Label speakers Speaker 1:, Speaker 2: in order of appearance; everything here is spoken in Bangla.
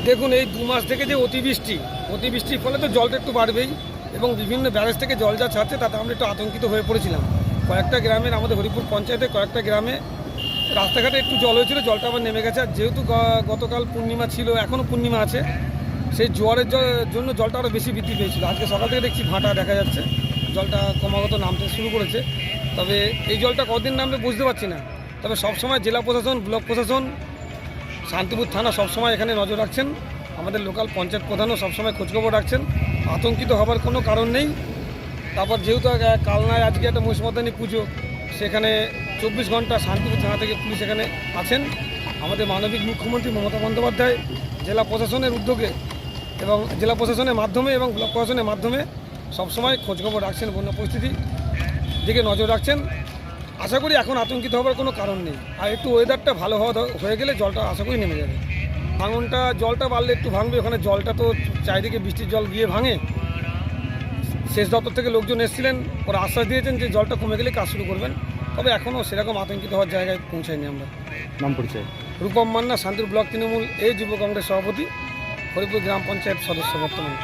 Speaker 1: দেখুন, এই 2 মাস থেকে যে অতিবৃষ্টির ফলে তো জলটা একটু বাড়বেই, এবং বিভিন্ন ব্যারেজ থেকে জল যা ছাড়ছে তাতে আমরা একটু আতঙ্কিত হয়ে পড়েছিলাম। কয়েকটা গ্রামের, আমাদের হরিপুর পঞ্চায়েতে কয়েকটা গ্রামে রাস্তাঘাটে একটু জল হয়েছিল, জলটা আবার নেমে গেছে। আর যেহেতু গতকাল পূর্ণিমা ছিল, এখনও পূর্ণিমা আছে, সেই জোয়ারের জন্য জলটা আরও বেশি বৃদ্ধি পেয়েছিল। আজকে সকাল থেকে দেখছি ভাটা দেখা যাচ্ছে, জলটা ক্রমাগত নামতে শুরু করেছে। তবে এই জলটা কতদিন নামবে বুঝতে পারছি না। তবে সবসময় জেলা প্রশাসন, ব্লক প্রশাসন, শান্তিপুর থানা সবসময় এখানে নজর রাখছেন। আমাদের লোকাল পঞ্চায়েত প্রধানও সবসময় খোঁজখবর রাখছেন। আতঙ্কিত হবার কোনো কারণ নেই। তারপর যেহেতু কালনায় আজকে একটা মহিষমর্দানী পুজো, সেখানে 24 ঘন্টা শান্তিপুর থানা থেকে পুলিশ এখানে আছেন। আমাদের মানবিক মুখ্যমন্ত্রী মমতা বন্দ্যোপাধ্যায় জেলা প্রশাসনের উদ্যোগে এবং জেলা প্রশাসনের মাধ্যমে এবং ব্লক প্রশাসনের মাধ্যমে সবসময় খোঁজখবর রাখছেন, বন্যা পরিস্থিতি দিকে নজর রাখছেন। আশা করি এখন আতঙ্কিত হবার কোনো কারণ নেই। আর একটু ওয়েদারটা ভালো হয়ে গেলে জলটা আশা করি নেমে যাবে। ভাঙনটা, জলটা বাড়লে একটু ভাঙবে। ওখানে জলটা তো চারিদিকে বৃষ্টির জল গিয়ে ভাঙে। সেচ দপ্তর থেকে লোকজন এসেছিলেন, ওরা আশ্বাস দিয়েছেন যে জলটা কমে গেলে কাজ শুরু করবেন। তবে এখনও সেরকম আতঙ্কিত হওয়ার জায়গায় পৌঁছায়নি আমরা।
Speaker 2: নাম পরিচয়?
Speaker 1: রূপম মান্না, শান্তিপুর ব্লক তৃণমূল যুব কংগ্রেস সভাপতি, হরিপুর গ্রাম পঞ্চায়েত সদস্য বর্তমানে।